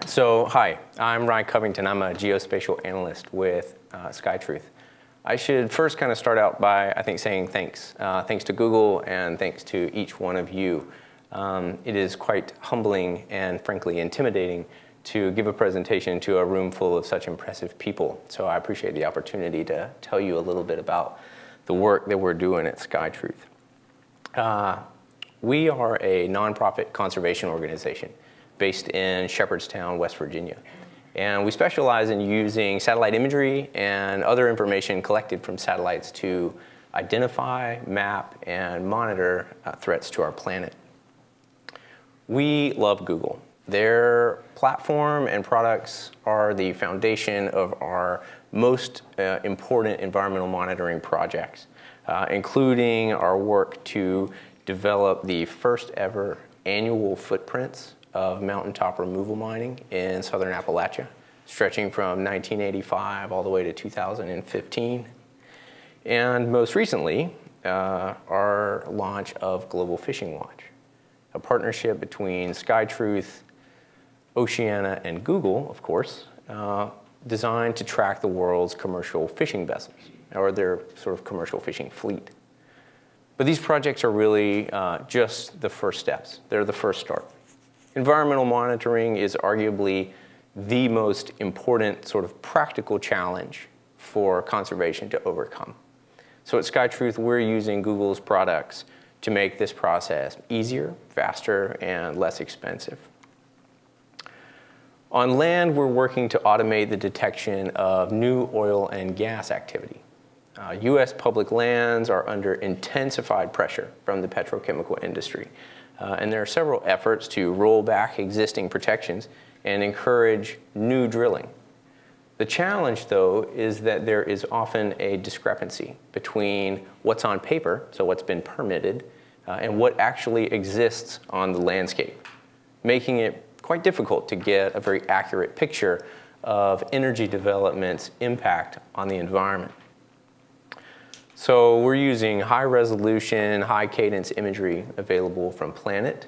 So, hi, I'm Ryan Covington. I'm a geospatial analyst with SkyTruth. I should first kind of start out by, I think, saying thanks. Thanks to Google and thanks to each one of you. It is quite humbling and frankly intimidating to give a presentation to a room full of such impressive people. So I appreciate the opportunity to tell you a little bit about the work that we're doing at SkyTruth. We are a nonprofit conservation organization based in Shepherdstown, West Virginia. And we specialize in using satellite imagery and other information collected from satellites to identify, map, and monitor threats to our planet. We love Google. Their platform and products are the foundation of our most important environmental monitoring projects, including our work to develop the first ever annual footprints of mountaintop removal mining in southern Appalachia, stretching from 1985 all the way to 2015. And most recently, our launch of Global Fishing Watch, a partnership between SkyTruth, Oceana, and Google, of course, designed to track the world's commercial fishing vessels, or their sort of commercial fishing fleet. But these projects are really just the first steps. They're the first start. Environmental monitoring is arguably the most important sort of practical challenge for conservation to overcome. So at SkyTruth, we're using Google's products to make this process easier, faster, and less expensive. On land, we're working to automate the detection of new oil and gas activity. US public lands are under intensified pressure from the petrochemical industry. And there are several efforts to roll back existing protections and encourage new drilling. The challenge, though, is that there is often a discrepancy between what's on paper, so what's been permitted, and what actually exists on the landscape, making it quite difficult to get a very accurate picture of energy development's impact on the environment. So we're using high-resolution, high-cadence imagery available from Planet,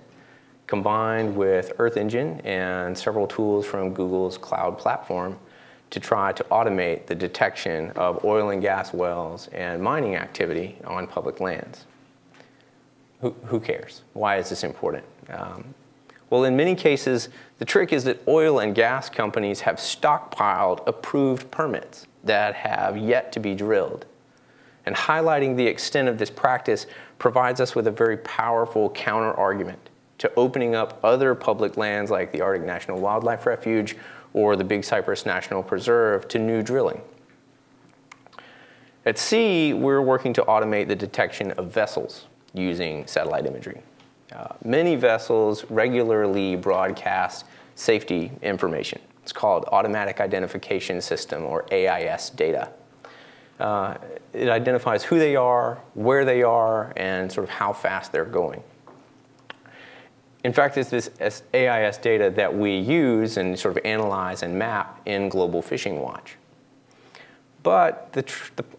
combined with Earth Engine and several tools from Google's cloud platform to try to automate the detection of oil and gas wells and mining activity on public lands. Who cares? Why is this important? Well, in many cases, the trick is that oil and gas companies have stockpiled approved permits that have yet to be drilled. And highlighting the extent of this practice provides us with a very powerful counter-argument to opening up other public lands like the Arctic National Wildlife Refuge or the Big Cypress National Preserve to new drilling. At sea, we're working to automate the detection of vessels using satellite imagery. Many vessels regularly broadcast safety information. It's called Automatic Identification System, or AIS data. It identifies who they are, where they are, and sort of how fast they're going. In fact, it's this AIS data that we use and sort of analyze and map in Global Fishing Watch. But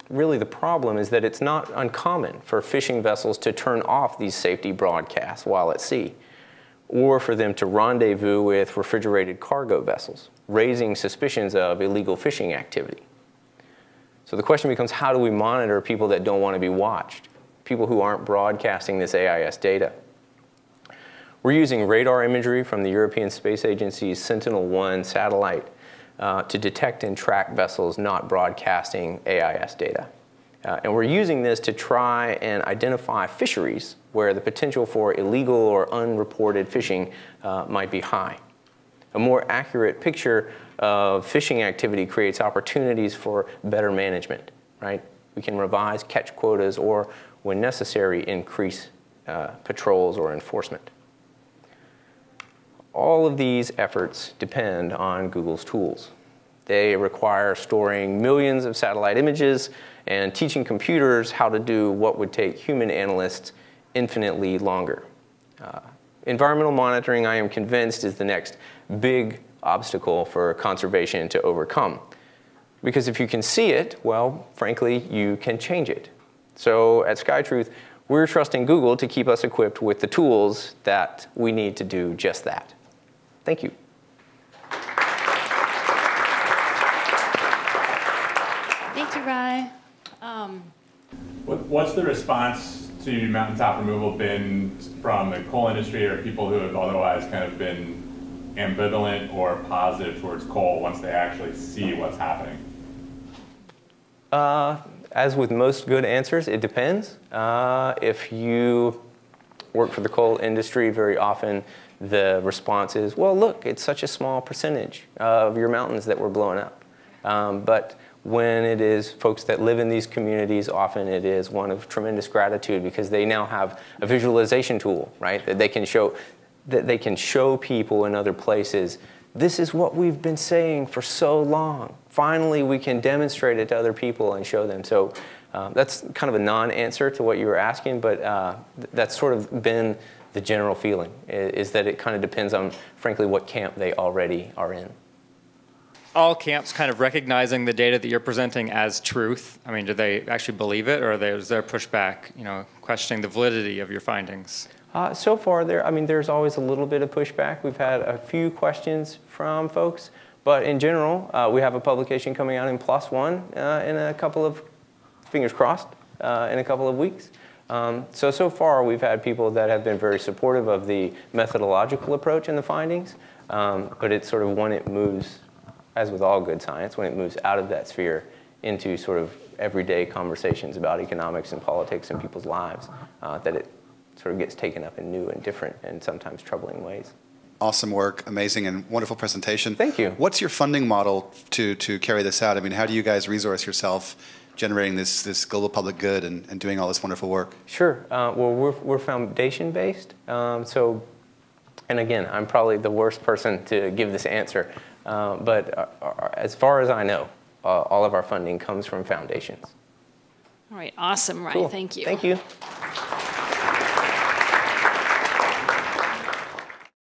really the problem is that it's not uncommon for fishing vessels to turn off these safety broadcasts while at sea, or for them to rendezvous with refrigerated cargo vessels, raising suspicions of illegal fishing activity. So the question becomes, how do we monitor people that don't want to be watched, people who aren't broadcasting this AIS data? We're using radar imagery from the European Space Agency's Sentinel-1 satellite to detect and track vessels not broadcasting AIS data. And we're using this to try and identify fisheries where the potential for illegal or unreported fishing might be high. A more accurate picture of fishing activity creates opportunities for better management, right? We can revise catch quotas or, when necessary, increase patrols or enforcement. All of these efforts depend on Google's tools. They require storing millions of satellite images and teaching computers how to do what would take human analysts infinitely longer. Environmental monitoring, I am convinced, is the next big obstacle for conservation to overcome. Because if you can see it, well, frankly, you can change it. So at SkyTruth, we're trusting Google to keep us equipped with the tools that we need to do just that. Thank you. Thank you, Rye. What's the response to mountaintop removal been from the coal industry or people who have otherwise kind of been ambivalent or positive towards coal once they actually see what's happening? As with most good answers, it depends. If you work for the coal industry, very often the response is, well, look, it's such a small percentage of your mountains that we're blowing up. But when it is folks that live in these communities, often it is one of tremendous gratitude because they now have a visualization tool, right? That they can show people in other places, this is what we've been saying for so long. Finally, we can demonstrate it to other people and show them. So that's kind of a non-answer to what you were asking, but that's sort of been the general feeling, is that it kind of depends on, frankly, what camp they already are in. All camps kind of recognizing the data that you're presenting as truth? I mean, do they actually believe it, or is there pushback, questioning the validity of your findings? So far, there's always a little bit of pushback. We've had a few questions from folks, but in general, we have a publication coming out in PLOS One in a couple of, fingers crossed, in a couple of weeks. So far, we've had people that have been very supportive of the methodological approach and the findings, but it's sort of when it moves, as with all good science, when it moves out of that sphere into sort of everyday conversations about economics and politics and people's lives, that it sort of gets taken up in new and different and sometimes troubling ways. Awesome work, amazing and wonderful presentation. Thank you. What's your funding model to carry this out? I mean, how do you guys resource yourself generating this global public good and doing all this wonderful work? Sure. Well, we're foundation-based. And again, I'm probably the worst person to give this answer. But as far as I know, all of our funding comes from foundations. All right, awesome, Ryan. Cool. Thank you. Thank you.